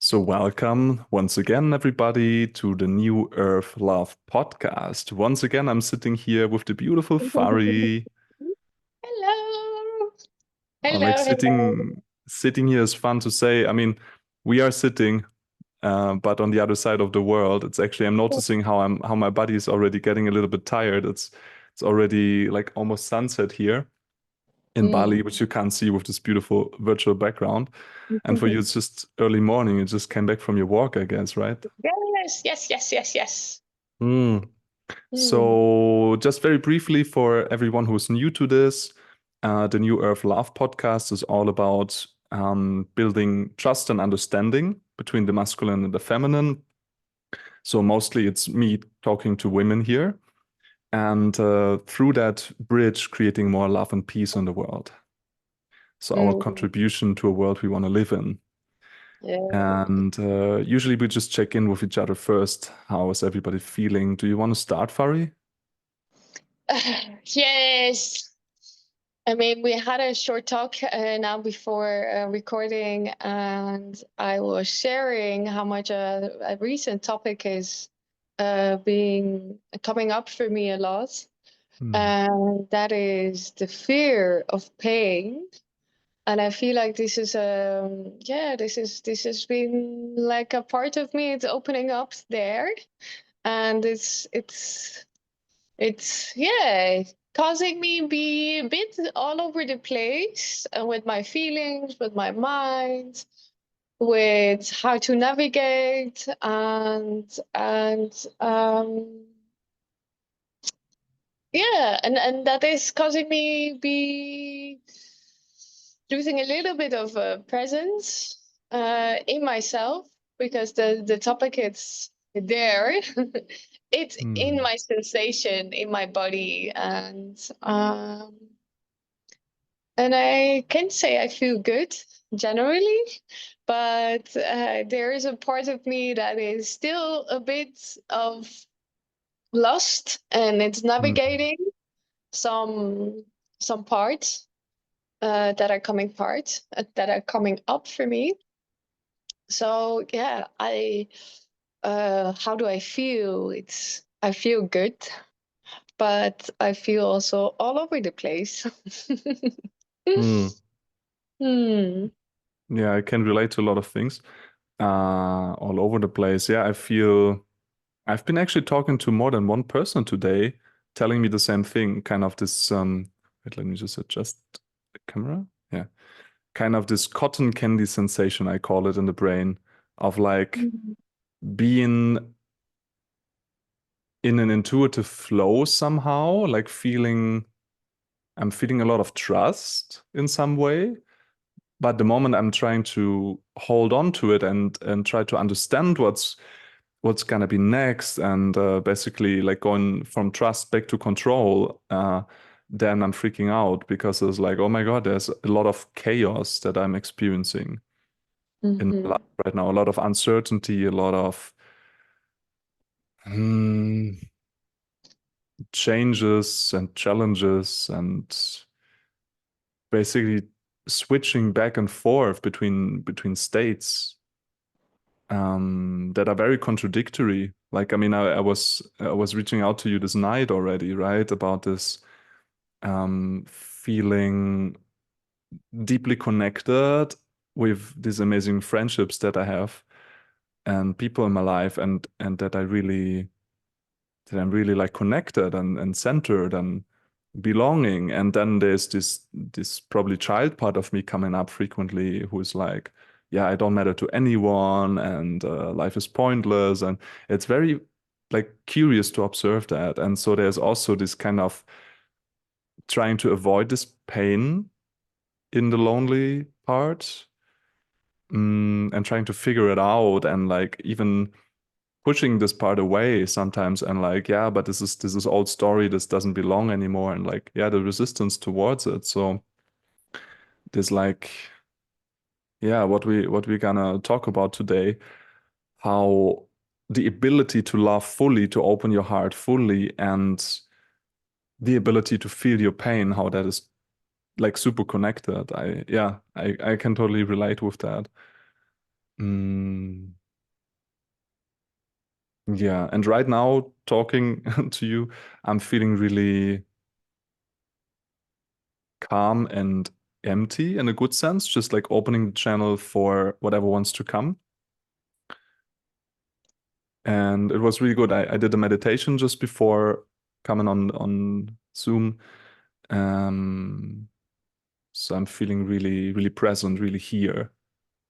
So, welcome once again, everybody, to the New Earth Love podcast. Once again, I'm sitting here with the beautiful Fari. Hello. Like Hello, hello. sitting here is fun to say. I mean, we are sitting, but on the other side of the world. It's actually I'm noticing how my body is already getting a little bit tired. It's already like almost sunset here in Bali, Mm. which you can't see with this beautiful virtual background. And for you, it's just early morning. You just came back from your walk, I guess, right? Yes, yes, yes, yes, yes. Mm. Mm. So, just very briefly for everyone who's new to this, the New Earth Love podcast is all about building trust and understanding between the masculine and the feminine. So, mostly it's me talking to women here, and through that bridge, creating more love and peace in the world. So, our Mm. contribution to a world we want to live in. Yeah. And usually we just check in with each other first. How is everybody feeling? Do you want to start, Fari? Yes. I mean, we had a short talk now before recording, and I was sharing how much a recent topic is being coming up for me a lot, Hmm. and that is the fear of pain. And I feel like this is this has been like a part of me. It's opening up there, and it's causing me be a bit all over the place with my feelings, with my mind, with how to navigate, and and that is causing me be losing a little bit of presence in myself, because the topic is there. It's in Hmm. my sensation in my body, and I can say I feel good generally, but there is a part of me that is still a bit of lost, and it's Hmm. navigating some some parts that are coming up for me. So yeah, I how do I feel? I feel good, but I feel also all over the place. Hmm. Hmm. Yeah, I can relate to a lot of things. All over the place. Yeah, I feel I've been actually talking to more than one person today, telling me the same thing. Kind of this wait, let me just adjust the camera. Yeah. Kind of this cotton candy sensation, I call it in the brain, of like being in an intuitive flow somehow, like I'm feeling a lot of trust in some way. But the moment I'm trying to hold on to it and try to understand what's gonna be next, and basically like going from trust back to control, then I'm freaking out because it's like, oh my God, there's a lot of chaos that I'm experiencing in my life Hmm. right now, a lot of uncertainty, a lot of hmm, changes and challenges, and basically switching back and forth between states that are very contradictory. Like, I mean, I was reaching out to you this night already, right? About this feeling deeply connected with these amazing friendships that I have and people in my life, and that I'm really like connected and centered and belonging. And then there's this probably child part of me coming up frequently who's like, yeah, I don't matter to anyone, and life is pointless. And it's very like curious to observe that. And so there's also this kind of trying to avoid this pain in the lonely part, and trying to figure it out, and like even pushing this part away sometimes, and like, yeah, but this is old story, this doesn't belong anymore, and like, yeah, the resistance towards it. So there's like, yeah, what we're gonna talk about today, how the ability to love fully, to open your heart fully, and the ability to feel your pain, how that is like super connected. I can totally relate with that. Yeah. And right now, talking to you, I'm feeling really calm and empty in a good sense, just like opening the channel for whatever wants to come. And it was really good. I did a meditation just before coming on Zoom. Um, so I'm feeling really, really present, really here,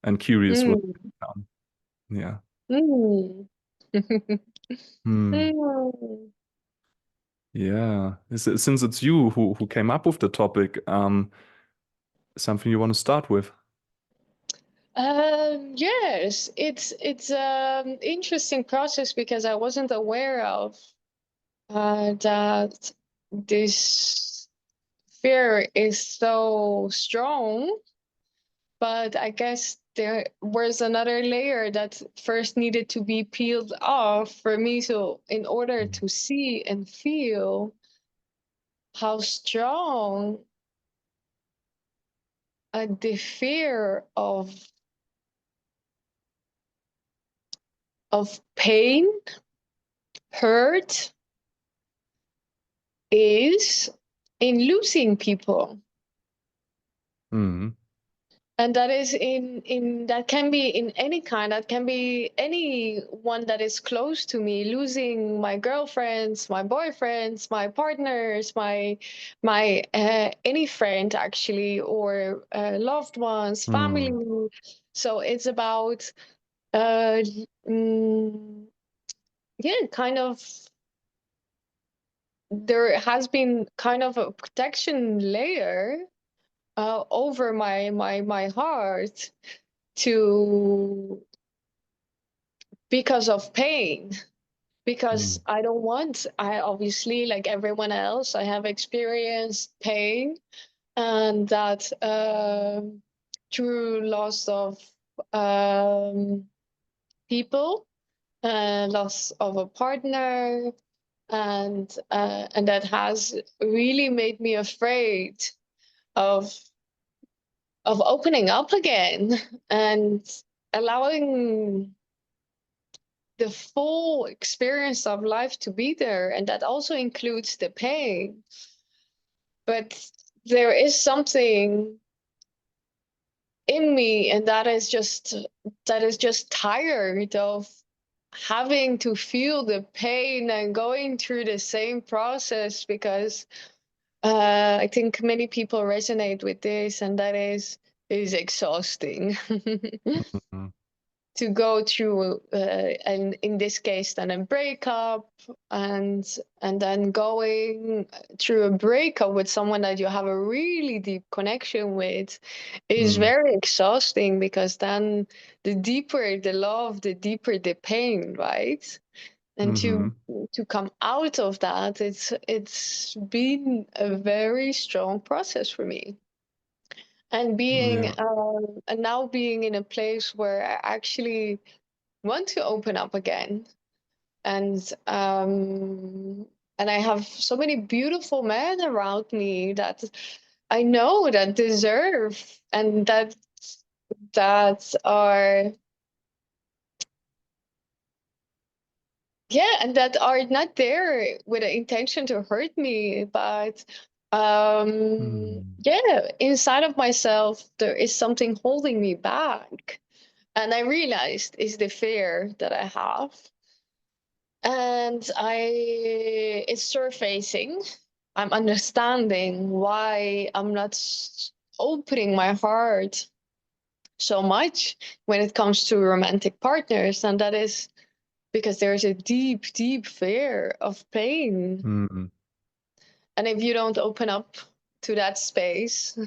and curious what Mm. will come. Yeah. Mm. Hmm. Mm. Yeah. Since it's you who came up with the topic, something you want to start with? Yes, it's interesting process because I wasn't aware of that this fear is so strong, but I guess there was another layer that first needed to be peeled off for me. So in order Mm. to see and feel how strong the fear of pain, hurt is in losing people. Mm. And that is in that can be in any kind, that can be anyone that is close to me, losing my girlfriends, my boyfriends, my partners, my any friend actually, or loved ones, family. Mm. So it's about uh mm, yeah, kind of, there has been kind of a protection layer over my heart to, because of pain, because Mm. I don't want, I obviously, like everyone else, I have experienced pain, and that through loss of um, people, loss of a partner, and that has really made me afraid of opening up again and allowing the full experience of life to be there, and that also includes the pain. But there is something in me, and that is just tired of having to feel the pain and going through the same process, because I think many people resonate with this, and that is exhausting. Mm. To go through and in this case then a breakup, and then going through a breakup with someone that you have a really deep connection with is Mm. very exhausting, because then the deeper the love, the deeper the pain, right? And Mhm. to come out of that, it's been a very strong process for me. And being Yeah. and now being in a place where I actually want to open up again, and I have so many beautiful men around me that I know that deserve, and that are, yeah, and that are not there with the intention to hurt me, but Mm. yeah, inside of myself there is something holding me back, and I realized is the fear that I have, and it's surfacing. I'm understanding why I'm not opening my heart so much when it comes to romantic partners, and that is because there's a deep, deep fear of pain. Mm. And if you don't open up to that space,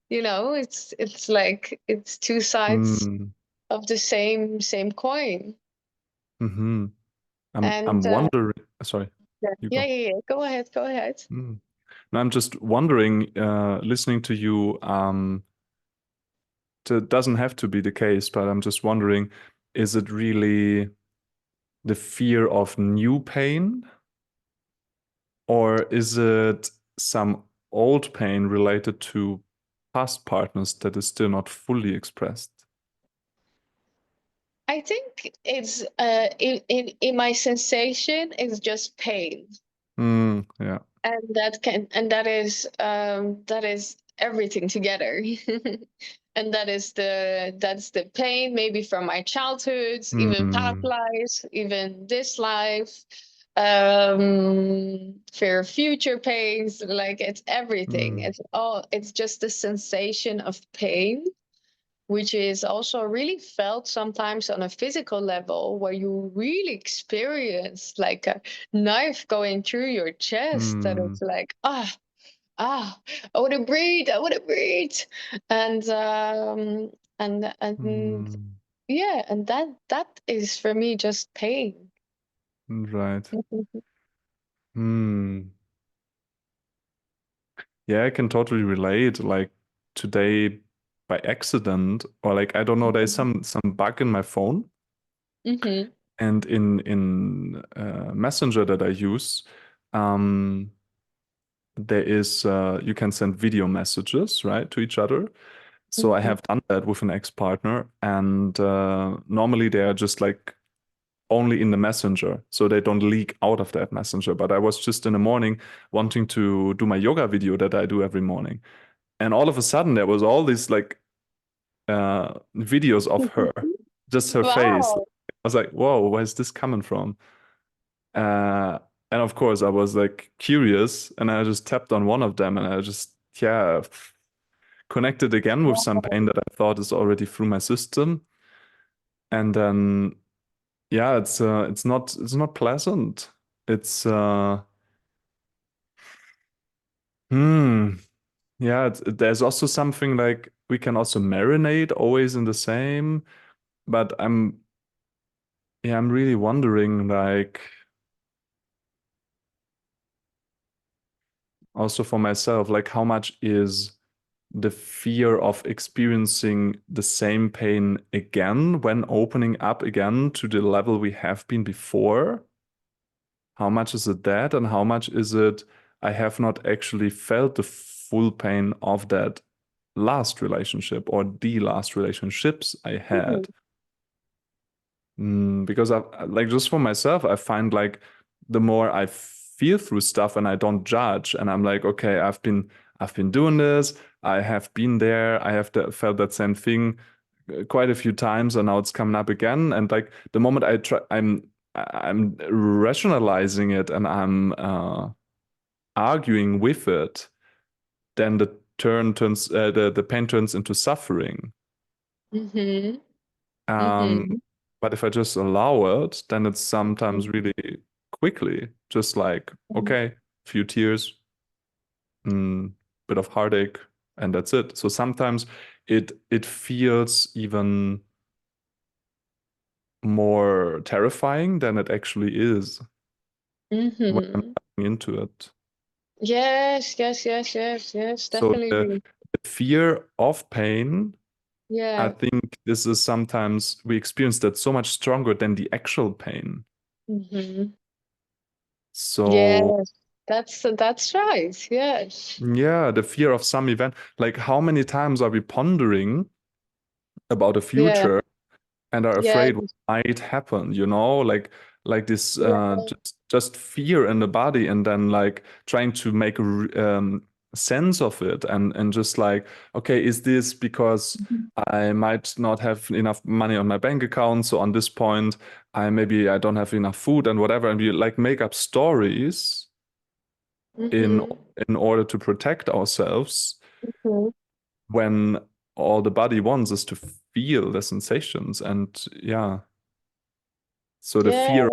it's like it's two sides Mm. of the same coin. Mhm. I'm And wondering. Sorry, yeah, you yeah, go. yeah, yeah. Go ahead, go ahead. Mm. No, I'm just wondering. Listening to you, it doesn't have to be the case, but I'm just wondering: is it really the fear of new pain, or is it some old pain related to past partners that is still not fully expressed? I think it's in my sensation, it's just pain. Yeah. And that is everything together. And that's the pain maybe from my childhoods, even past Mm, lives, even this life, fear of future pains, like it's everything. mm, It's just the sensation of pain, which is also really felt sometimes on a physical level, where you really experience like a knife going through your chest, that mm, it's like, I want to breathe, I want to breathe. And and mm, yeah, and that is for me just pain. right. Hmm. Yeah, I can totally relate. Like today by accident, or like I don't know, there's some bug in my phone, Mm-hmm. and in Messenger that I use, um, there is you can send video messages, right, to each other. So I Mm-hmm. have done that with an ex-partner, and normally they are just like only in the messenger, so they don't leak out of that messenger. But I was just in the morning wanting to do my yoga video that I do every morning, and all of a sudden there was all these like videos of her, just her face. I Wow. was like, whoa, where's this coming from? Uh, and of course, I was like curious, and I just tapped on one of them, and I just yeah connected again with some pain that I thought is already through my system, and then yeah, it's not pleasant. It's hmm yeah, there's also something like we can also marinate always in the same, but I'm really wondering like also for myself, like how much is the fear of experiencing the same pain again when opening up again to the level we have been before? How much is it that, and how much is it I have not actually felt the full pain of that last relationship or the last relationships I Mhm. had? Because I like just for myself, I find like the more I feel through stuff and I don't judge, and I'm like, okay, I've been doing this, I have been there, I have felt that same thing quite a few times, and now it's coming up again. And like the moment I try, I'm rationalizing it and I'm arguing with it, then the pain turns into suffering. Mhm. Um, Mhm. but if I just allow it, then it's sometimes really quickly, just like, Mhm. okay, few tears, mm, bit of heartache, and that's it. So sometimes it feels even more terrifying than it actually is when I'm Mhm. diving into it. Yes, yes, yes, yes, yes, So definitely. the fear of pain, I Yeah. think this is sometimes we experience that so much stronger than the actual pain. Mhm. So Yes, that's right. Yes. yeah, the fear of some event. Like how many times are we pondering about the Yeah. future and are Yeah. afraid what might happen, like this Yeah. just fear in the body, and then like trying to make sense of it, and just like, okay, is this because Mhm. I might not have enough money on my bank account, so on this point I don't have enough food and whatever, and we like make up stories in Mhm. in order to protect ourselves Mhm. when all the body wants is to feel the sensations. And yeah, so the Yeah. fear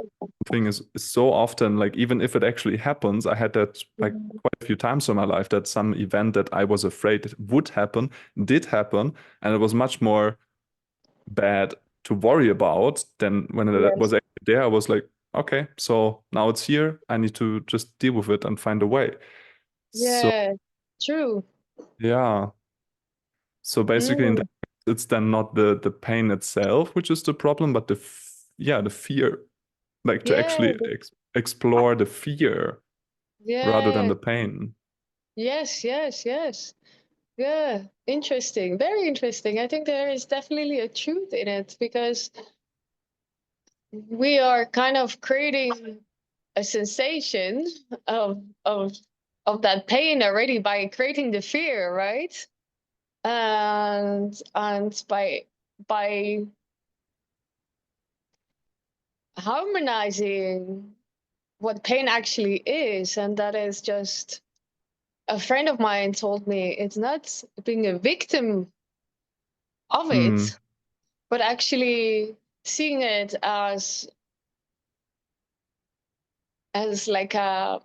thing is so often like, even if it actually happens, I had that like Mhm. quite a few times in my life, that some event that I was afraid would happen did happen, and it was much more bad to worry about than when it Yes. was actually there. I was like, okay, so now it's here, I need to just deal with it and find a way. So Yeah. True. yeah, so basically in Mm. that, it's then not the pain itself which is the problem, but the fear, like to Yeah. actually explore the fear rather than Yeah. the pain. Yes. Yes. Yes. Yeah. Interesting. Very interesting. I think there is definitely a truth in it, because we are kind of creating a sensation of of of that pain already by creating the fear, right? And by harmonizing what pain actually is, and that is just, a friend of mine told me, it's not being a victim of Mm, it, but actually seeing it as like a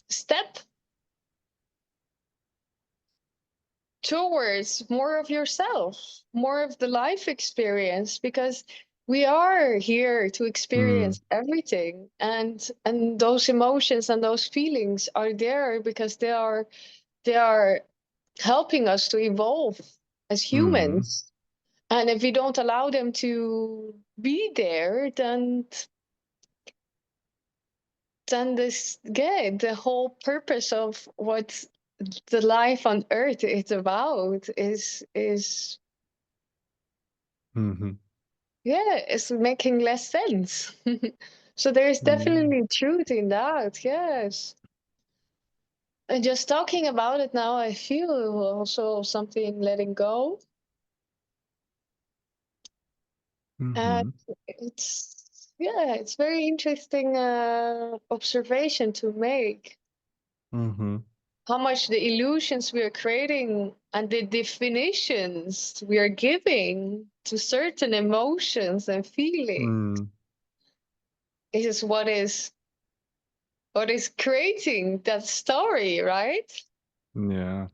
step towards more of yourself, more of the life experience, because we are here to mm, experience everything, and those emotions and those feelings are there because they are helping us to evolve as mm, humans. And if we don't allow them to be there, then this, yeah, the whole purpose of what the life on earth is about is mhm. yeah, is making less sense. So there's Yeah. definitely truth in that, yes. And just talking about it now, I feel also something letting go. And Mhm, yeah, it's very interesting observation to make. mhm, How much the illusions we are creating and the definitions we are giving to certain emotions and feelings mm, is what is creating that story, right? yeah.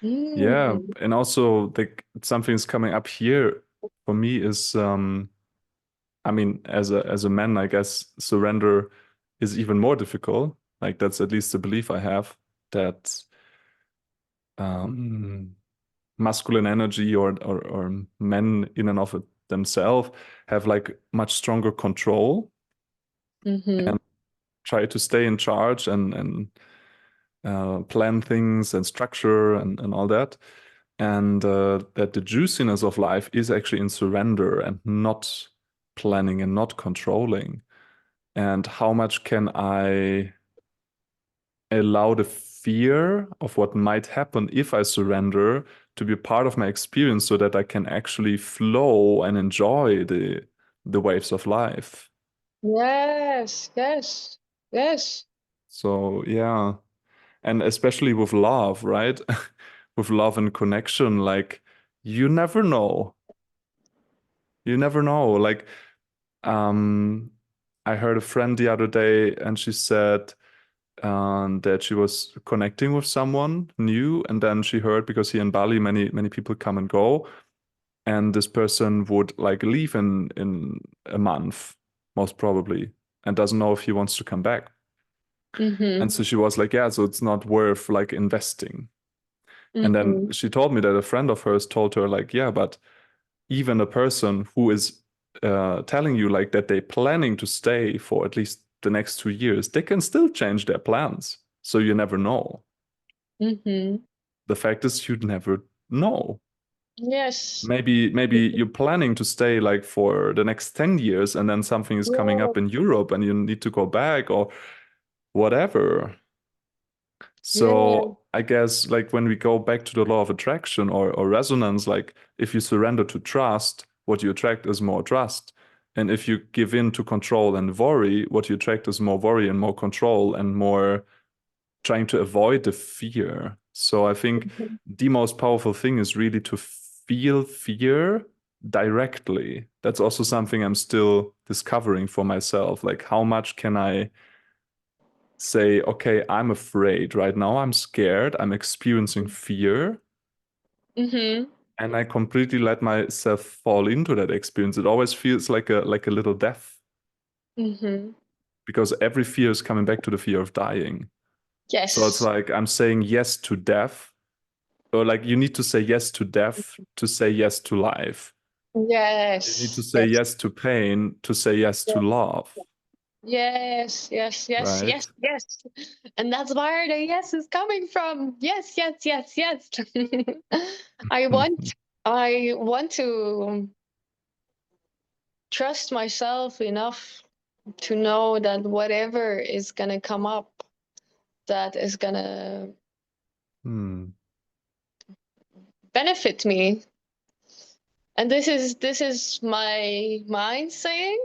Yeah, Mm. and also like something's coming up here for me is I mean as a man, I guess surrender is even more difficult. Like that's at least the belief I have that um masculine energy or men in and of it themselves have like much stronger control Mm-hmm. and try to stay in charge and plan things and structure and all that. And that the juiciness of life is actually in surrender and not planning and not controlling. And how much can I allow the fear of what might happen if I surrender to be part of my experience so that I can actually flow and enjoy the waves of life. Yes, yes, yes. So yeah, and especially with love, right? With love and connection, like you never know. You never know. Like Um, I heard a friend the other day, and she said that she was connecting with someone new, and then she heard because here in Bali, many people come and go, and this person would like leave in a month, most probably, and doesn't know if he wants to come back. And Mm-hmm. so she was like, yeah, so it's not worth like investing. And then Mm-hmm. she told me that a friend of hers told her like, yeah, but even a person who is telling you like that they're planning to stay for at least the next 2 years, they can still change their plans. So you never know. Mm-hmm. The fact is, you'd never know. Yes. Maybe you're planning to stay like for the next 10 years and then something is coming Yeah. up in Europe and you need to go back or whatever. Yeah. So I guess like when we go back to the law of attraction or resonance, like if you surrender to trust, what you attract is more trust. And if you give in to control and worry, what you attract is more worry and more control and more trying to avoid the fear. So I think Mhm. the most powerful thing is really to feel fear directly. That's also something I'm still discovering for myself. Like how much can I say, okay, I'm afraid right now, I'm scared, I'm experiencing fear, Mm-hmm. and I completely let myself fall into that experience. It always feels like a little death Mm-hmm. because every fear is coming back to the fear of dying. So it's Yes. like I'm saying yes to death, or like you need to say yes to death to say yes to life. You need to Yes. say Yes. yes to pain to say yes to love, Yes, yes, yes, right? yes, yes. And that's where the yes is coming from. Yes, yes, yes, yes. I want I want to trust myself enough to know that whatever is gonna come up, that is gonna benefit me. And this is my mind saying,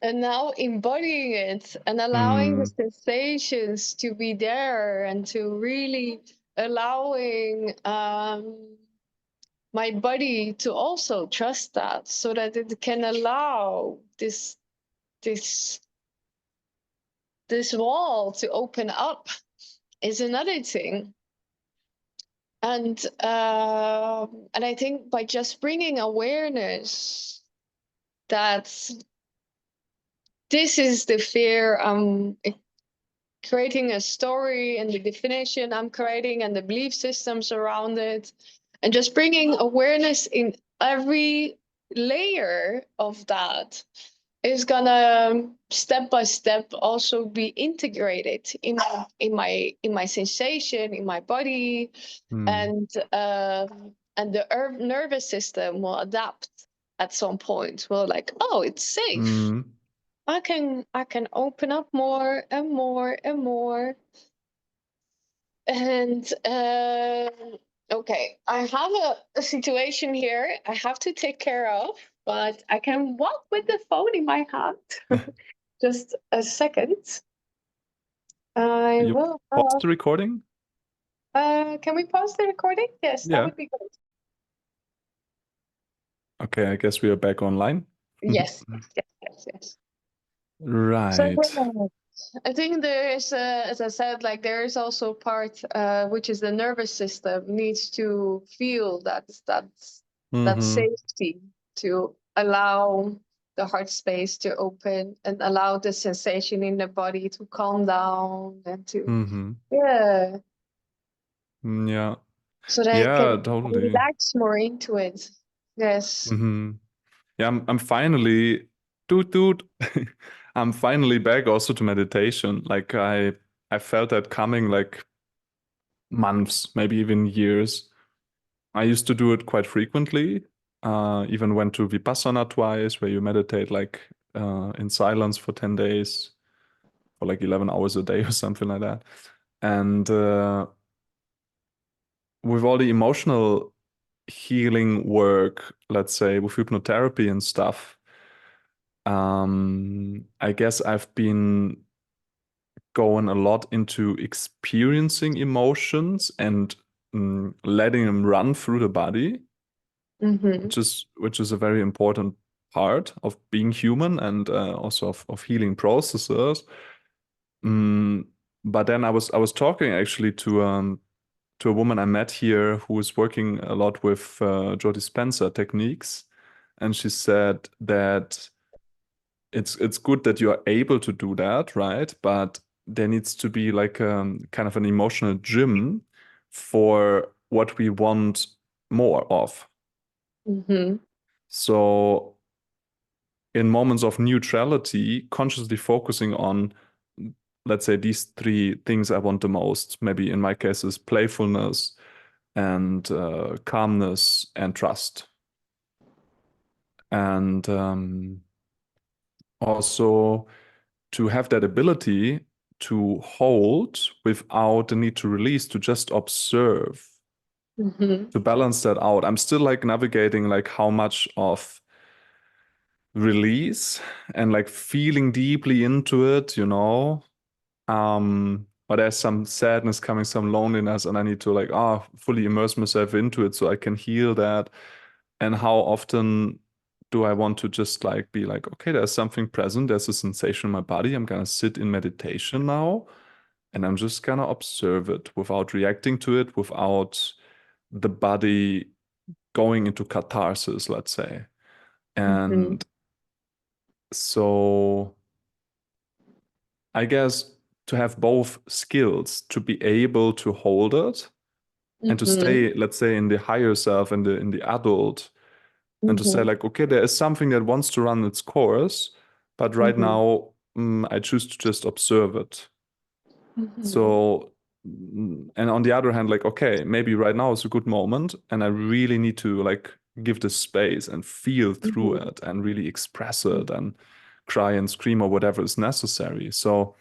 and now embodying it and allowing the sensations to be there, and to really allowing my body to also trust that, so that it can allow this this wall to open up, is another thing. And I think by just bringing awareness that this is the fear I'm creating, a story and the definition I'm creating and the belief systems around it, and just bringing awareness in every layer of that is gonna step by step also be integrated in my sensation, in my body, and the nervous system will adapt at some point. Well, like, oh, it's safe. I can open up more and more and more. And okay, I have a situation here I have to take care of, but I can walk with the phone in my hand. Just a second. I You will. pause the recording? Can we pause the recording? Yes, that Yeah. would be good. Okay, I guess we are back online. Yes, yes. So Right. I think there is, as I said, like there is also part which is the nervous system needs to feel that safety, to allow the heart space to open and allow the sensation in the body to calm down, and to yeah, Yeah. so that I Yeah, can totally. relax more into it. Yes. Yeah, I'm finally toot. I'm finally back also to meditation. Like I felt that coming like months, maybe even years. I used to do it quite frequently. Even went to Vipassana twice, where you meditate like in silence for 10 days, for like 11 hours a day or something like that. And with all the emotional healing work, let's say with hypnotherapy and stuff, I guess I've been going a lot into experiencing emotions and letting them run through the body, Mm-hmm. which is a very important part of being human and also of healing processes. Mm, but then I was talking actually to a woman I met here who is working a lot with Joe Dispenza techniques, and she said that it's good that you are able to do that, right? But there needs to be like kind of an emotional gym for what we want more of. Mm-hmm. So in moments of neutrality, consciously focusing on, let's say, these three things I want the most. Maybe in my case is playfulness and calmness and trust. And also to have that ability to hold without the need to release, to just observe, Mm-hmm. to balance that out. I'm still like navigating like how much of release and like feeling deeply into it, but there's some sadness coming, some loneliness, and I need to like fully immerse myself into it so I can heal that. And how often do I want to just like be like, okay, there's something present, there's a sensation in my body. I'm gonna sit in meditation now, and I'm just gonna observe it without reacting to it, without the body going into catharsis, let's say. Mm-hmm. And so I guess to have both skills, to be able to hold it and to Mm-hmm. stay, let's say, in the higher self, in the adult, and to say Mm-hmm. like, okay, there is something that wants to run its course, but right Mm-hmm. now I choose to just observe it. Mm-hmm. So, and on the other hand, like, okay, maybe right now is a good moment, and I really need to like give the space and feel through Mhm. it and really express it and cry and scream or whatever is necessary. So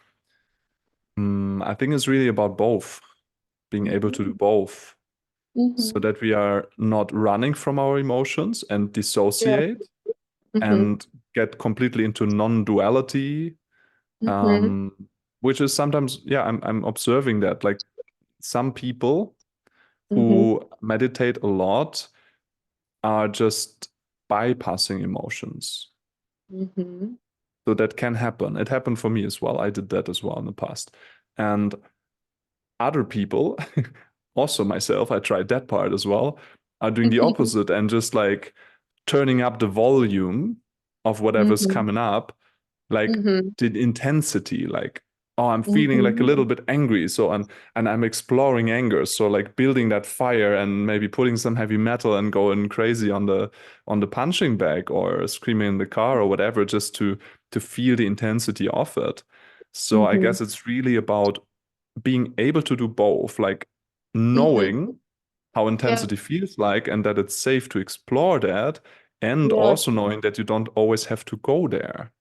I think it's really about both, being able to do Mhm. both, so Mhm. that we are not running from our emotions and Yeah. dissociate Mhm. and get completely into non-duality, Mhm. um, which is sometimes, yeah, I'm observing that like some people Mhm. who meditate a lot are just bypassing emotions. Mhm. So that can happen. It happened for me as well. I did that as well in the past. And other people, also myself, I tried that part as well, are doing the Mhm. opposite and just like turning up the volume of whatever's Mhm. coming up, like Mhm. the intensity, like, oh, I'm feeling like a Mhm. little bit angry. So I'm exploring anger. So like building that fire and maybe putting some heavy metal and going crazy on the punching bag or screaming in the car or whatever, just to feel the intensity of it. So I Mhm. guess it's really about being able to do both, like Mhm. knowing how Yeah. intensity feels like and that it's safe to explore that, and Yeah. also knowing that you don't always have to go there.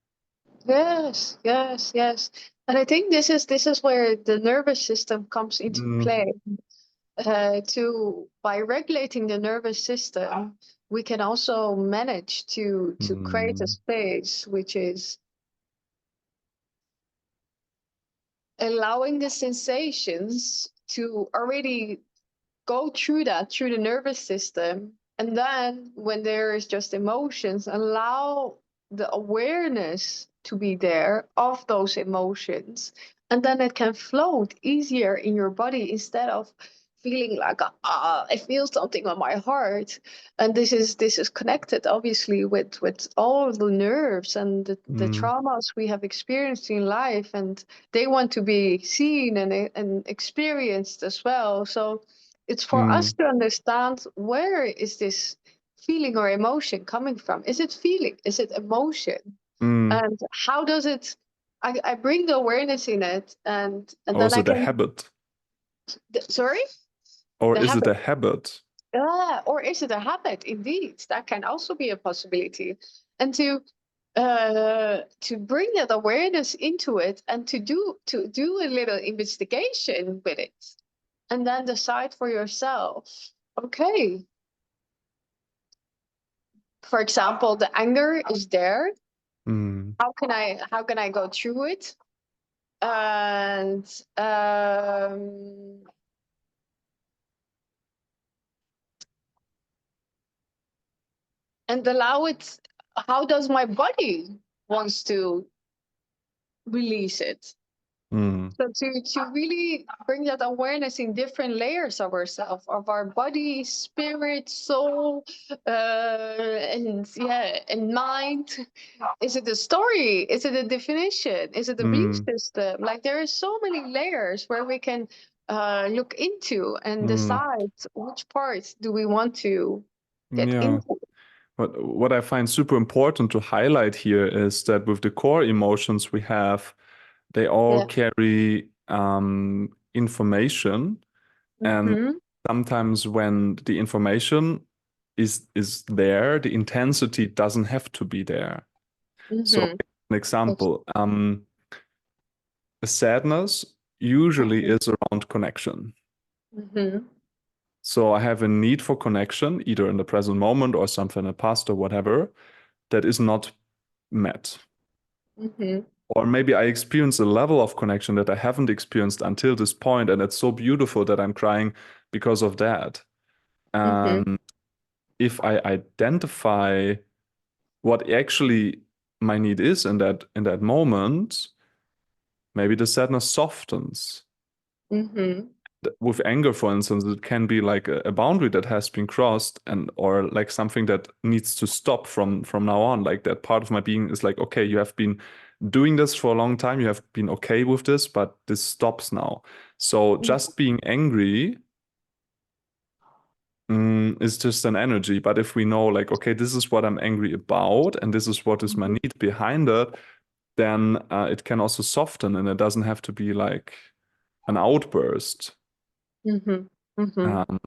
Yes. Yes. Yes. And I think this is where the nervous system comes into Mm, play. To by regulating the nervous system, we can also manage to create a mm, space which is allowing the sensations to already go through that through the nervous system, and then when there is just emotions, allow the awareness to be there of those emotions, and then it can float easier in your body instead of feeling like I feel something on my heart. And this is connected obviously with all of the nerves and the mm, traumas we have experienced in life, and they want to be seen and experienced as well. So it's for us mm, to understand, where is this feeling or emotion coming from? Is it feeling? Is it emotion? mm. And how does it? I bring the awareness in it, and Or then is I it a can. habit? Sorry, Or the is it habit. a habit? Or is it a habit? Indeed, that can also be a possibility. And to bring that awareness into it, and to do a little investigation with it, and then decide for yourself. Okay, for example, the anger is there. Mm, How can I go through it, and um, and allow it? How does my body wants to release it? mm, So to really bring that awareness in different layers of ourselves, of our body, spirit, soul, and yeah, and mind. Is it a story? Is it a definition? Is it a belief mm, system? Like there are so many layers where we can look into and mm. decide which part do we want to get Yeah. into. What I find super important to highlight here is that with the core emotions we have, they all Yeah. carry information. And Mm-hmm. sometimes when the information is there, the intensity doesn't have to be there. So Mm-hmm. an example, sadness usually is around connection. Mm-hmm. So I have a need for connection, either in the present moment or something in the past or whatever, that is not met. Mm-hmm. Or maybe I experience a level of connection that I haven't experienced until this point, and it's so beautiful that I'm crying because of that. Mm-hmm. And if I identify what actually my need is in that moment, maybe the sadness softens. Mm-hmm. With anger, for instance, it can be like a boundary that has been crossed, and or like something that needs to stop from now on. Like that part of my being is like, okay, you have been doing this for a long time, you have been okay with this, but this stops now. So just being angry is just an energy. But if we know, like, okay, this is what I'm angry about, and this is what is my Mm-hmm. need behind it, then it can also soften, and it doesn't have to be like an outburst. Mm-hmm. Mm-hmm. Um,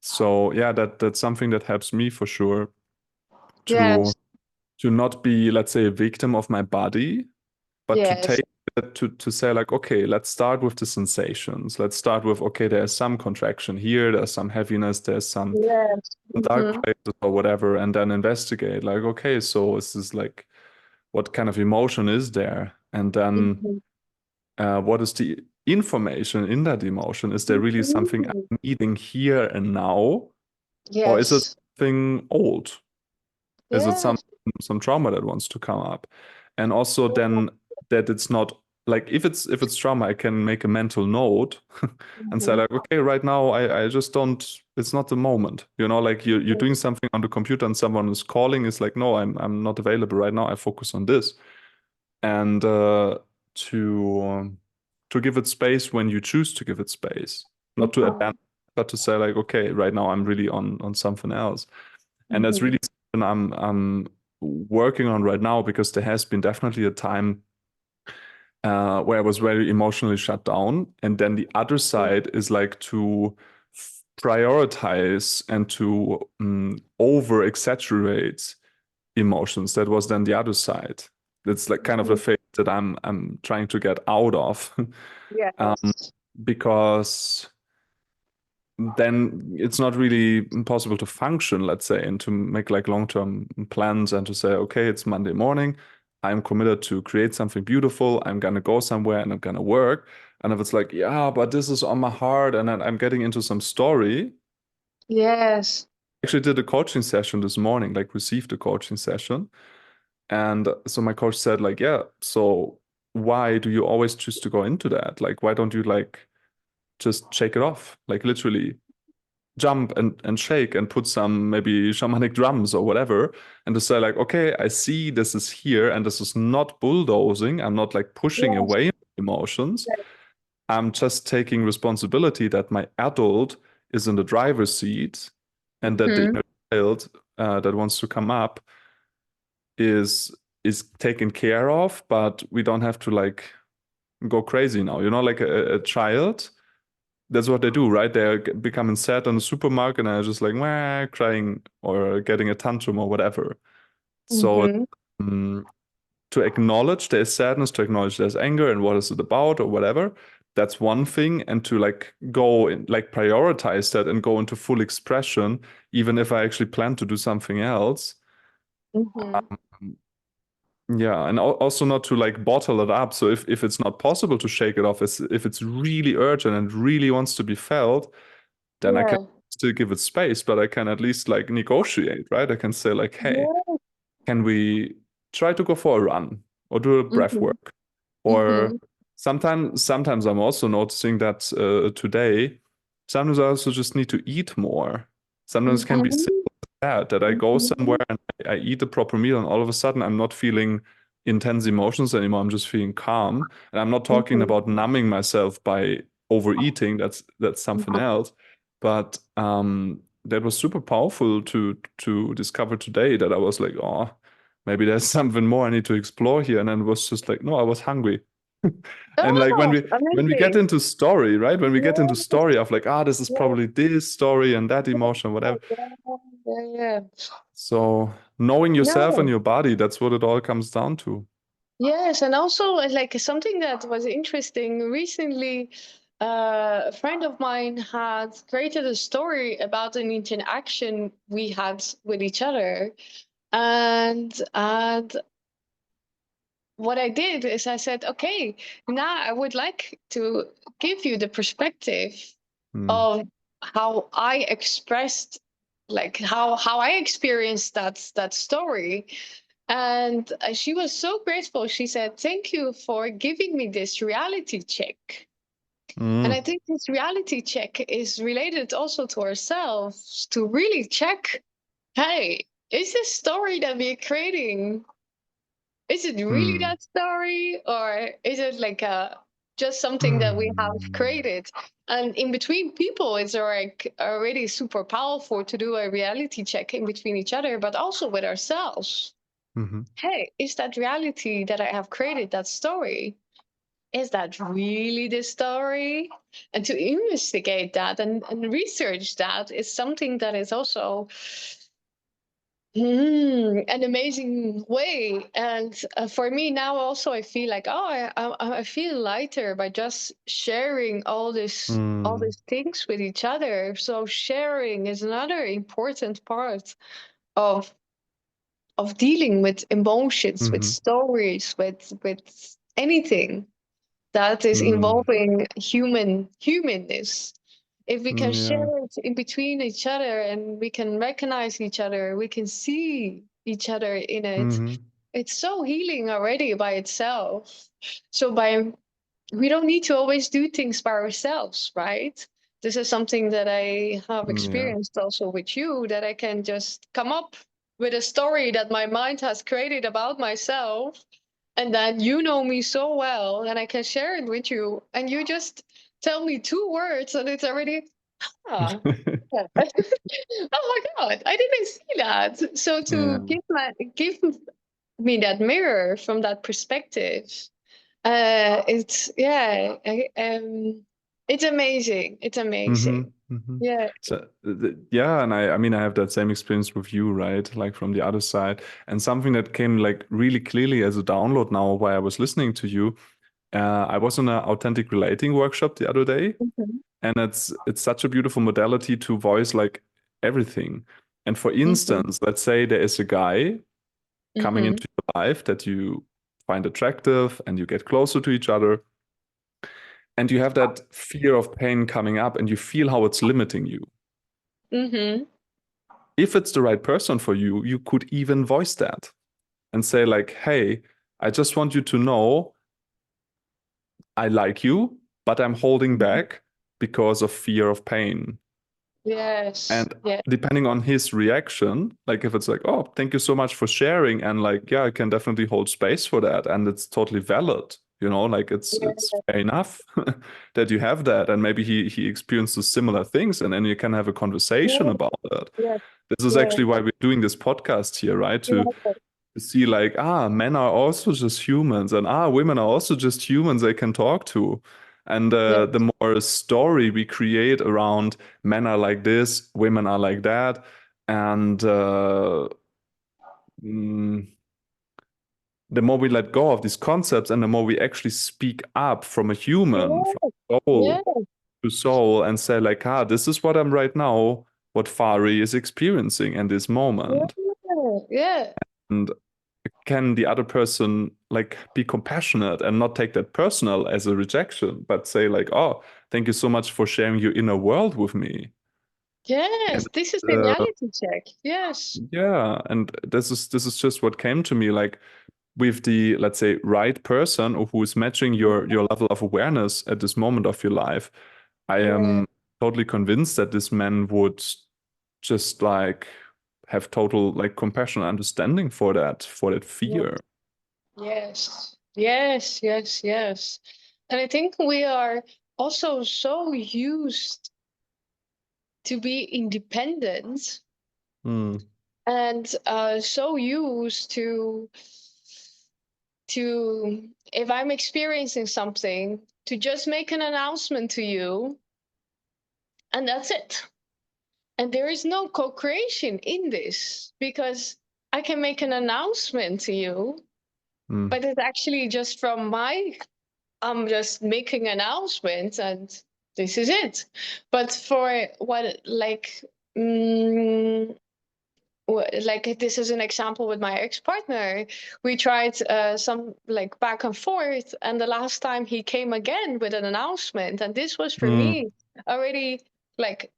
So yeah, that's something that helps me for sure to Yes. not be, let's say, a victim of my body, but to Yes. take it to say like, okay, let's start with the sensations. Let's start with, okay, there's some contraction here, there's some heaviness, there's some Yes. dark Mm-hmm. places or whatever, and then investigate like, okay, so is this like, what kind of emotion is there? And then Mm-hmm. what is the information in that emotion? Is there really something Mm-hmm. I'm needing here and now? Or is it Yes. something old? Is it Yes. some trauma that wants to come up? And also then that it's not like, if it's trauma, I can make a mental note and say Mm-hmm. like, okay, right now I just don't, it's not the moment. You know, like you're doing something on the computer and someone is calling, it's like, no, I'm not available right now. I focus on this. And to to give it space when you choose to give it space, not to Mm-hmm. abandon, but to say like, okay, right now I'm really on something else. And that's Mm-hmm. really something I'm working on right now, because there has been definitely a time where I was very emotionally shut down. And then the other side is like to prioritize and to over exaggerate emotions. That was then the other side. It's like kind of the Mm-hmm. phase that I'm trying to get out of. um, Yes. because then it's not really possible to function, let's say, and to make like long-term plans and to say, okay, it's Monday morning. I'm committed to create something beautiful. I'm gonna go somewhere and I'm gonna work. And if it's like, yeah, but this is on my heart, and then I'm getting into some story. Yes. Actually did a coaching session this morning, like received a coaching session. And so my coach said, like, yeah, so why do you always choose to go into that? Like, why don't you like just shake it off? Like literally jump and shake and put some maybe shamanic drums or whatever, and to say like, okay, I see this is here and this is not bulldozing. I'm not like pushing Yes. away emotions. I'm just taking responsibility that my adult is in the driver's seat, and that the Mm-hmm. inner child that wants to come up is taken care of, but we don't have to like go crazy now. You know, like a child, that's what they do, right? They're becoming sad in the supermarket and are just like, wah, crying or getting a tantrum or whatever. So Mm-hmm. um, to acknowledge there's sadness, to acknowledge there's anger and what is it about or whatever, that's one thing. And to like go and like prioritize that and go into full expression, even if I actually plan to do something else. Mm-hmm. Um, Yeah, and also not to like bottle it up. So if it's not possible to shake it off, if it's really urgent and really wants to be felt, then I can Yeah. still give it space, but I can at least like negotiate, right? I can say like, hey, Yeah. can we try to go for a run or do a breath Mm-hmm. work? Or Mm-hmm. sometimes I'm also noticing that today, sometimes I also just need to eat more. Sometimes it can be simple Mm-hmm. as that I go somewhere and I eat a proper meal, and all of a sudden I'm not feeling intense emotions anymore. I'm just feeling calm. And I'm not talking Mm-hmm. about numbing myself by overeating. That's something Mm-hmm. else. But that was super powerful to discover today, that I was like, oh, maybe there's something more I need to explore here. And then it was just like, no, I was hungry. And like Oh, when we get amazing. into story, right? When we get into Yes. story of like, ah, this is Yes. probably this story and that emotion, whatever. Yeah. Yeah. Yeah. So knowing yourself and No. your body, that's what it all comes down to. Yes, and also like something that was interesting recently, a friend of mine had created a story about an interaction we had with each other, and what I did is I said, okay, now I would like to give you the perspective Hmm. of how I expressed, like how I experienced that story. And she was so grateful. She said, thank you for giving me this reality check. And I Mm. think this reality check is related also to ourselves, to really check, hey, is this story that we're creating, is it really Hmm. that story, or is it like a just something that we have Hmm. created? And in between people, it's like already super powerful to do a reality check in between each other, but also with ourselves. Mhm. Hey, is that reality that I have created that story? is that really the story? And to investigate that and research that is something that is also an amazing way. And for me now, also, I feel like, oh, I feel lighter by just sharing all Mm, these things with each other. So sharing is another important part of dealing with emotions, with mhm, stories, with anything that is mm, involving humanness. If we can yeah, share it in between each other and we can recognize each other, we can see each other in it, mhm, it's so healing already by itself. So by we don't need to always do things by ourselves, right? This is something that I have yeah. experienced also with you, that I can just come up with a story that my mind has created about myself, and then you know me so well and I can share it with you, and you just tell me two words and it's already, ah, yeah. Oh my god, I didn't see that. So Yeah. to give me that mirror from that perspective, it's, yeah, it's amazing, it's Mm-hmm. amazing. Mm-hmm. Yeah. So yeah, and I mean I have that same experience with you, right? Like from the other side. And something that came like really clearly as a download now while I was listening to you. I was on an authentic relating workshop the other day, Mhm. and it's such a beautiful modality to voice like everything. And for Mhm. instance, let's say there is a guy coming Mhm. into your life that you find attractive and you get closer to each other, and you have that fear of pain coming up and you feel how it's limiting you. Mhm. If it's the right person for you, you could even voice that and say, like, hey, I just want you to know I like you, but I'm holding Mhm. back because of fear of pain. Yes. And Yeah. depending on his reaction, like if it's like, oh, thank you so much for sharing, and like, yeah, I can definitely hold space for that, and it's totally valid, like it's Yeah. fair enough that you have that, and maybe he experiences similar things, and then you can have a conversation Yeah. about that. Yeah. This is Yeah. actually why we're doing this podcast here, right? To Yeah. see like, men are also just humans, and women are also just humans they can talk to. And Yeah. the more story we create around men are like this, women are like that, and mm, the more we let go of these concepts and the more we actually speak up from a human, from Yeah. soul to soul, and say like, this is what I'm right now, what Fari is experiencing in this Yeah. moment. Yeah. And can the other person like be compassionate and not take that personal as a rejection, but say like, oh, thank you so much for sharing your inner world with me. And Yes. This is the uh, reality check. Yes. yeah, and this is just what came to me, like with the, let's say, right person or who is matching your level of awareness at this moment of your life. I Yeah. am totally convinced that this man would just like have total like compassion and understanding for that Yeah. fear. Yes. Yes. Yes. Yes. And I think we are also so used to be independent, Mm, and so used to if I'm experiencing something, to just make an announcement to you, and that's it. And there is no co-creation in this, because I can make an announcement to you, mm, but it's actually just from my, I'm just making announcements and this is it. But for what, like, mm, like this is an example with my ex-partner. We tried some like back and forth, and the last time he came again with an announcement, and this was for mm, me already like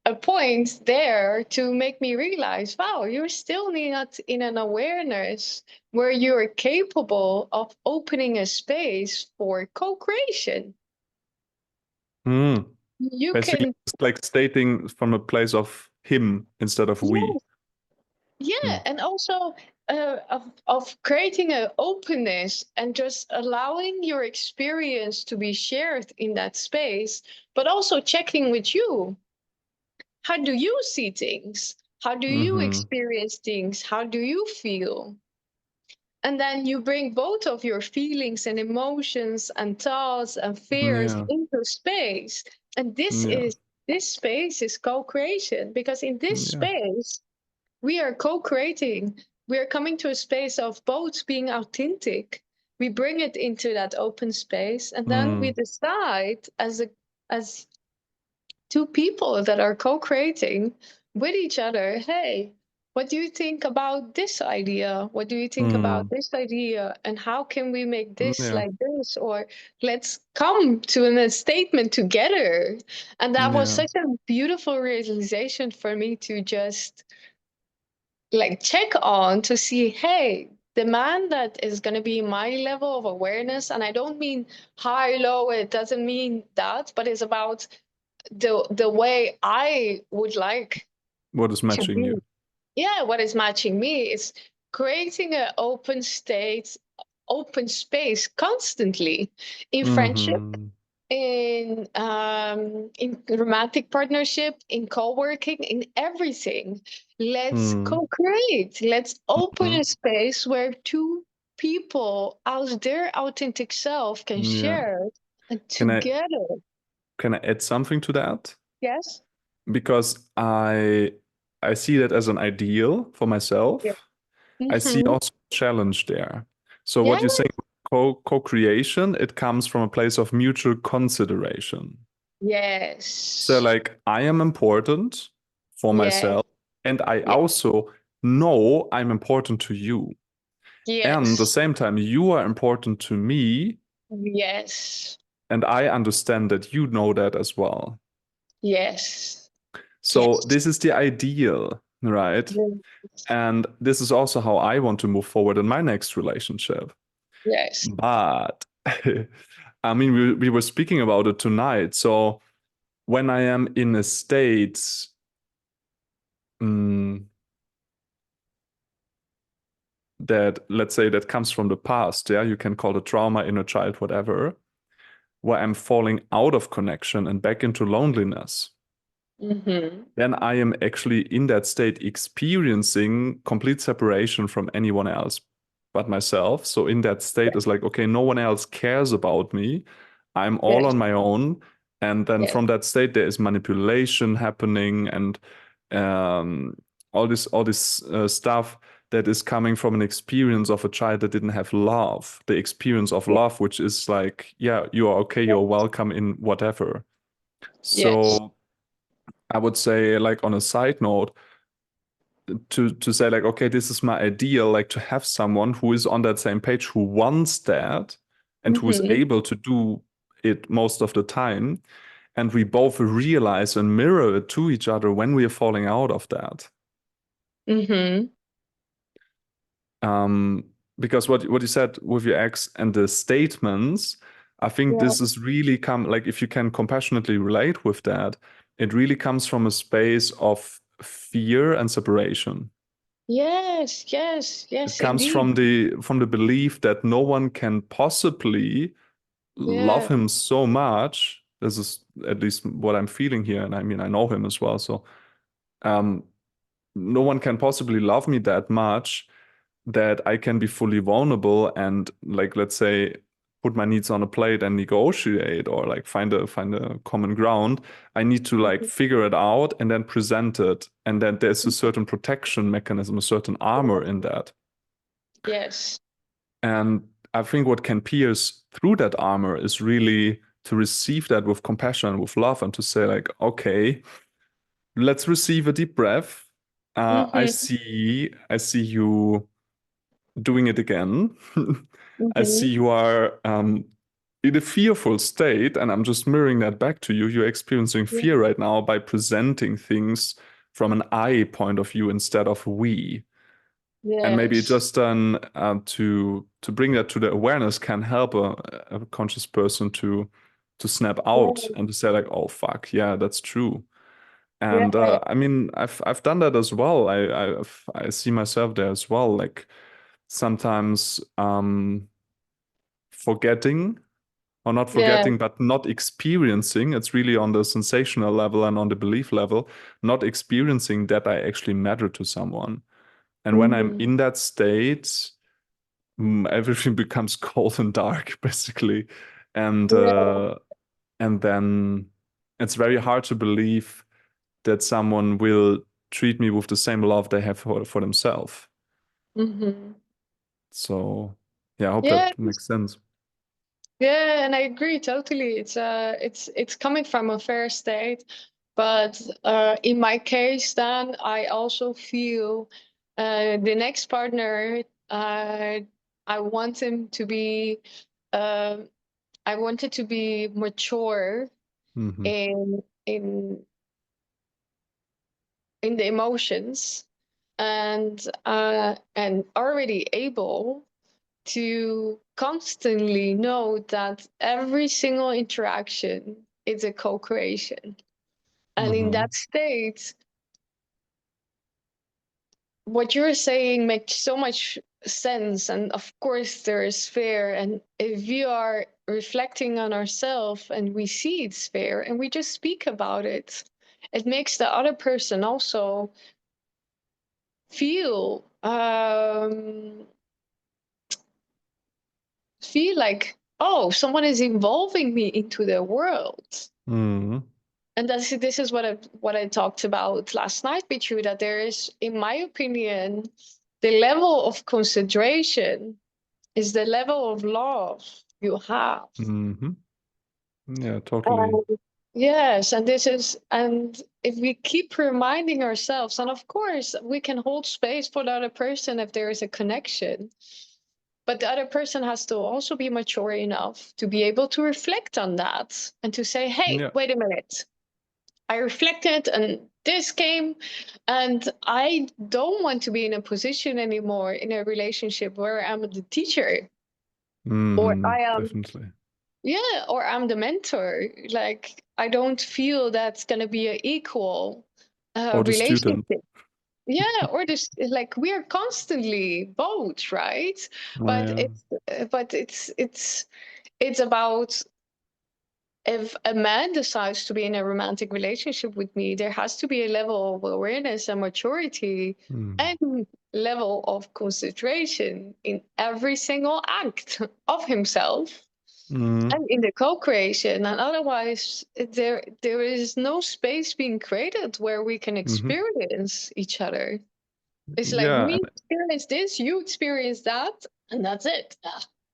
a point there to make me realize, wow, you're still not in an awareness where you're capable of opening a space for co-creation. mm. You Basically, can, it's like stating from a place of him instead of we. yeah, yeah, Mm, and also of creating an openness and just allowing your experience to be shared in that space, but also checking with you. How do you see things? How do you mm-hmm, experience things? How do you feel? And then you bring both of your feelings and emotions and thoughts and fears Yeah. into space. And Yeah. this space is co-creation, because in this Yeah. space we are co-creating. We are coming to a space of both being authentic. We bring it into that open space, and then we Mm. decide as two people that are co-creating with each other, hey, what do you think about this idea? What do you think about Mm. this idea? And how can we make this Yeah. like this? Or let's come to a statement together. And that was Yeah. such a beautiful realization for me to just like check on, to see, hey, the man that is going to be my level of awareness, and I don't mean high low, it doesn't mean that, but it's about the way I would like What is to matching be. you? Yeah, what is matching me is creating an open state, open space constantly in friendship, Mm-hmm. in romantic partnership, in co-working, in everything. Let's Mm. co-create. Let's open Mm-hmm. a space where two people as their authentic self can Yeah. share and Can I together. can I add something to that? Yes. Because I see that as an ideal for Yeah. myself. I see Mm-hmm. also a challenge there. So Yeah. what you're saying, co-creation, it comes from a place of mutual consideration. So Yes. like I am important for Yes. myself, and I Yes. also know I'm important to you. And at the Yes. same time, you are important to me, Yes. and I understand that you know that as well. Yes. So Yes. this is the ideal, right? Yes. And this is also how I want to move forward in my next relationship. Yes. But I mean, we were speaking about it tonight. So when I am in a state mm, that, let's say, that comes from the past, yeah, you can call it trauma, inner child, whatever, where I'm falling out of connection and back into loneliness, Mm-hmm. then I am actually in that state experiencing complete separation from anyone else but myself. So in that state is like, okay, no one else cares about me. I'm all Yes. on my own. And then Yes. from that state, there is manipulation happening and um, all this stuff that is coming from an experience of a child that didn't have love, the experience of Yes. love, which is like, yeah, you are okay, you're welcome in whatever. Yes. So I would say, like on a side note, to say like, okay, this is my ideal, like to have someone who is on that same page, who wants that, and who is Mm-hmm. able to do it most of the time, and we both realize and mirror it to each other when we are falling out of that. Mm-hmm. Um, because what you said with your ex and the statements, I think Yeah. this is really come like if you can compassionately relate with that, it really comes from a space of fear and separation. Yes. Yes. It Yes, comes indeed. from the belief that no one can possibly love Yeah. him so much. This is at least what I'm feeling here, and I mean I know him as well. So um, no one can possibly love me that much that I can be fully vulnerable and like let's say put my needs on a plate and negotiate or like find a common ground. I need to like Mhm. figure it out and then present it, and then there's a certain protection mechanism, a certain armor in that. Yes. And I think what can pierce through that armor is really to receive that with compassion, with love, and to say, like, okay, let's receive a deep breath. Mm-hmm. I see you doing it again. I see Mm-hmm. you are in a fearful state, and I'm just mirroring that back to you. You're experiencing fear right now by presenting things from an I point of view instead of we. And maybe Yes. just then to bring that to the awareness can help a conscious person to snap out Yeah. and to say like, oh fuck, yeah, that's true. And Yeah. I mean, I've done that as well. I see myself there as well. Like sometimes forgetting or not Yeah. forgetting, but not experiencing. It's really on the sensational level and on the belief level, not experiencing that I actually matter to someone. And when I'm Mm-hmm. in that state, everything becomes cold and dark, basically. And Yeah. uh, and then it's very hard to believe that someone will treat me with the same love they have for themselves. Hmm. So yeah, I hope Yeah. that makes sense. Yeah, and I agree totally. It's coming from a fair state, but in my case, then I also feel the next partner. I want him to be. Uh, I want it to be mature Hmm. in in in the emotions, and already able to constantly know that every single interaction is a co-creation. And in Hmm. that state, what you're saying makes so much sense. And of course, there is fear. And if we are reflecting on ourselves and we see it's fair and we just speak about it, it makes the other person also feel feel like, oh, someone is involving me into their world. Hmm. And this is what I talked about last night with you, that there is, in my opinion, the level of consideration is the level of love you have. Hmm. Yeah, totally. And yes, and if we keep reminding ourselves, and of course we can hold space for the other person if there is a connection, but the other person has to also be mature enough to be able to reflect on that and to say, hey, Yeah. wait a minute. I reflected and this came, and I don't want to be in a position anymore in a relationship where I'm the teacher or I am, Definitely. yeah, or I'm the mentor. Like, I don't feel that's going to be an equal Or the student. relationship. Yeah, or this, like, we are constantly both, right? Oh, But yeah. it's about, if a man decides to be in a romantic relationship with me, there has to be a level of awareness and maturity Mm. and level of concentration in every single act of himself Mm. and in the co-creation. And otherwise, there is no space being created where we can Hmm. experience each other. It's like Yeah, me experience this, you experience that, and that's it.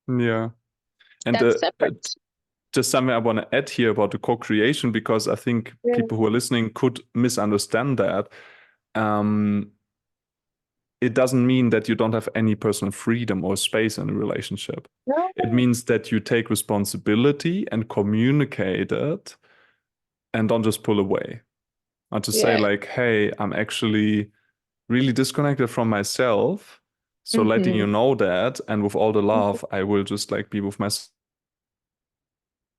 yeah. And That's separate. just something I want to add here about the co-creation, because I think Yeah. people who are listening could misunderstand that. Um, it doesn't mean that you don't have any personal freedom or space in a relationship. It No. means that you take responsibility and communicate it and don't just pull away. Or to say, Yeah. like, hey, I'm actually really disconnected from myself. So letting Mm-hmm. you know that, and with all the love, I will just like be with myself.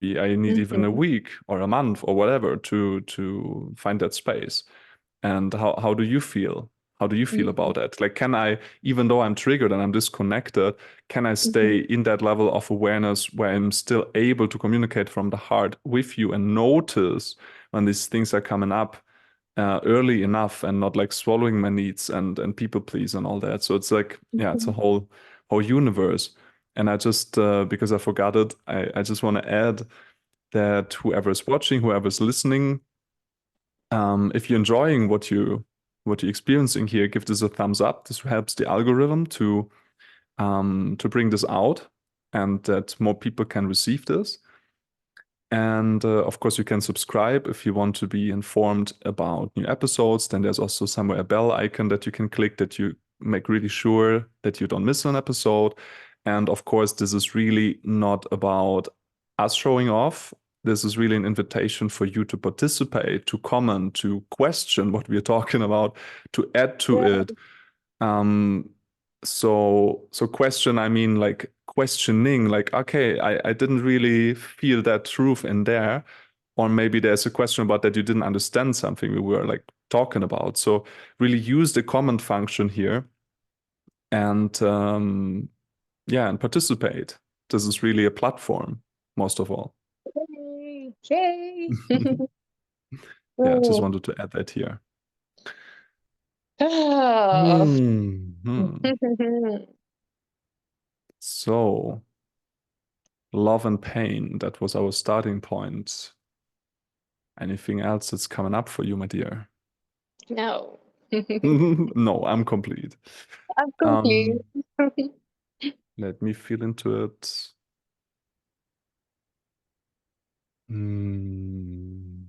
I need even a Mm-hmm. week or a month or whatever to find that space. And how do you feel? How do you feel Mm-hmm. about that? Like, can I, even though I'm triggered and I'm disconnected, can I stay Mm-hmm. in that level of awareness where I'm still able to communicate from the heart with you and notice when these things are coming up early enough and not like swallowing my needs and people please and all that. So it's like, yeah, it's a Mhm. whole universe. And I just because I forgot it, I just want to add that whoever's watching, whoever's listening, if you're enjoying what you're experiencing here, give this a thumbs up. This helps the algorithm to bring this out and that more people can receive this. And of course, you can subscribe if you want to be informed about new episodes. Then there's also somewhere a bell icon that you can click that you make really sure that you don't miss an episode. And of course, this is really not about us showing off. This is really an invitation for you to participate, to comment, to question what we're talking about, to add to Yeah. it. Um, so question, I mean like questioning, like, okay, I didn't really feel that truth in there. Or maybe there's a question about that you didn't understand something we were like talking about. So really use the comment function here and yeah, and participate. This is really a platform, most of all. Yay. Yay. Yeah, I just Oh. wanted to add that here. Ah. Hmm. So, love and pain, that was our starting point. Anything else that's coming up for you, my dear? No. No, I'm complete. I'm complete. Um, Let me feel into it. Hmm.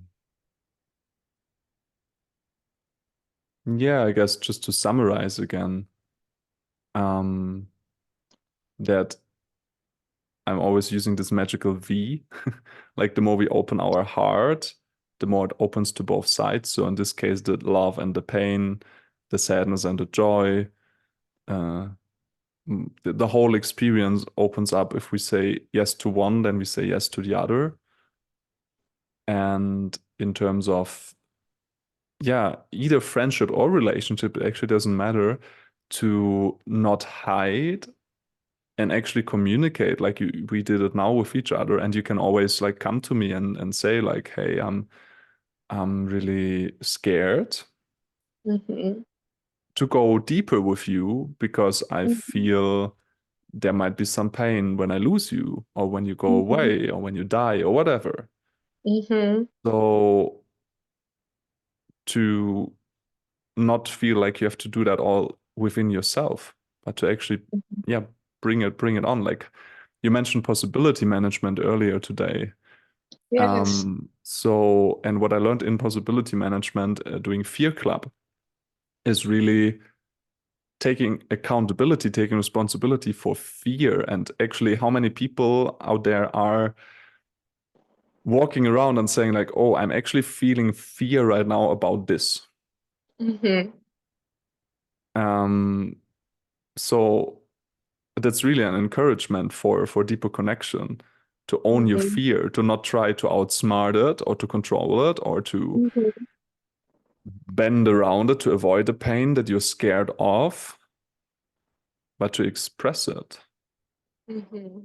Yeah, I guess just to summarize again, um, that I'm always using this magical V. Like the more we open our heart, the more it opens to both sides. So in this case, the love and the pain, the sadness and the joy, uh, the whole experience opens up. If we say yes to one, then we say yes to the other. And in terms of, yeah, either friendship or relationship, it actually doesn't matter, to not hide and actually communicate like we did it now with each other. And you can always like come to me and say like, hey, I'm really scared Hmm. to go deeper with you because I feel there might be some pain when I lose you or when you go Hmm. away or when you die or whatever. Hmm. So to not feel like you have to do that all within yourself, but to actually, yeah, bring it on. Like you mentioned possibility management earlier today. Yes. So, and what I learned in possibility management, doing Fear Club, is really taking accountability, taking responsibility for fear. And actually, how many people out there are walking around and saying, like, oh, I'm actually feeling fear right now about this. Hmm. Um, so that's really an encouragement for deeper connection, to own your Hmm. fear, to not try to outsmart it or to control it or to Hmm. bend around it to avoid the pain that you're scared of, but to express it. Hmm.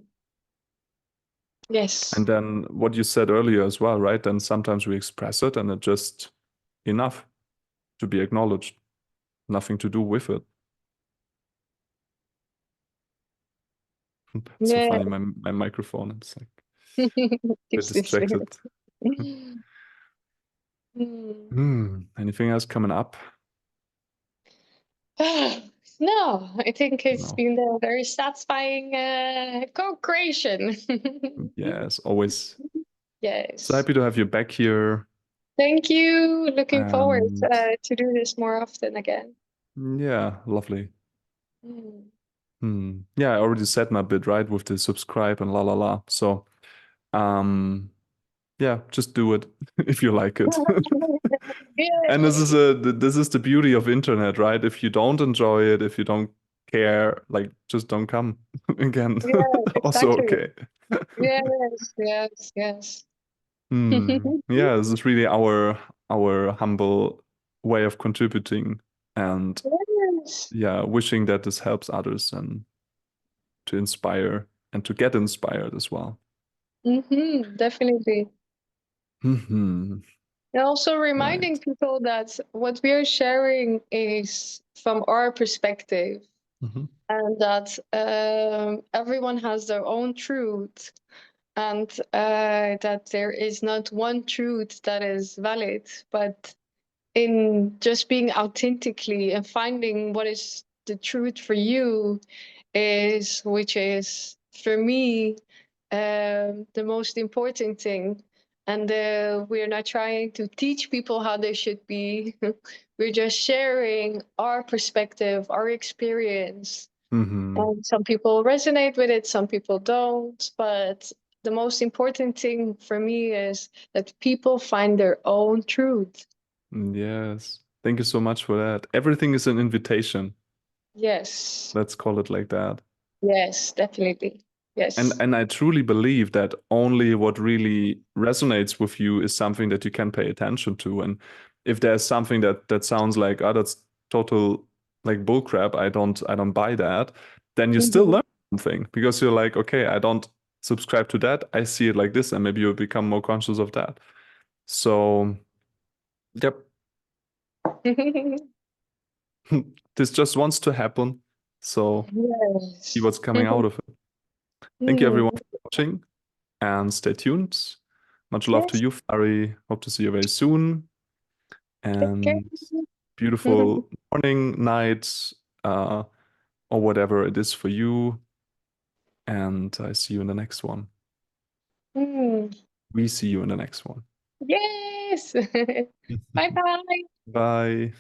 Yes. And then what you said earlier as well, right? Then sometimes we express it and it's just enough to be acknowledged, nothing to do with it. It's so Yeah. funny, my microphone, it's like a bit This is distracted. Hmm. Anything else coming up? No, I think it's No. been a very satisfying co-creation. Yes, always so Yes. happy to have you back here. Thank you. Looking forward And to do this more often again. yeah, lovely. Mm. Yeah, I already said my bit, right, with the subscribe and la la la. So, um, yeah, just do it if you like it. And Yay. this is the beauty of internet, right? If you don't enjoy it, if you don't care, like just don't come again. Yeah, Also exactly. okay. Yes, yes, yes. Yeah, this is really our humble way of contributing and Yes. yeah, wishing that this helps others and to inspire and to get inspired as well. Definitely. Hmm. And also reminding Right. people that what we are sharing is from our perspective, Hmm. and that everyone has their own truth, and that there is not one truth that is valid, but in just being authentically and finding what is the truth for you is, which is for me, the most important thing. And we're not trying to teach people how they should be. We're just sharing our perspective, our experience. Hmm. And some people resonate with it, some people don't. But the most important thing for me is that people find their own truth. Yes. Thank you so much for that. Everything is an invitation. Yes. Let's call it like that. Yes, definitely. Yes. And I truly believe that only what really resonates with you is something that you can pay attention to. And if there's something that sounds like, oh, that's total like bullcrap, I don't buy that, then you still Hmm. learn something because you're like, okay, I don't subscribe to that. I see it like this, and maybe you'll become more conscious of that. So, yep, this just wants to happen. So see Yes. what's coming out of it. Thank you Mm. everyone for watching and stay tuned. Much love to Yes, you, Fari. Hope to see you very soon. take care. And beautiful morning, night, or whatever it is for you. And I see you in the next one. Mm. We see you in the next one. Yes. Bye bye. Bye.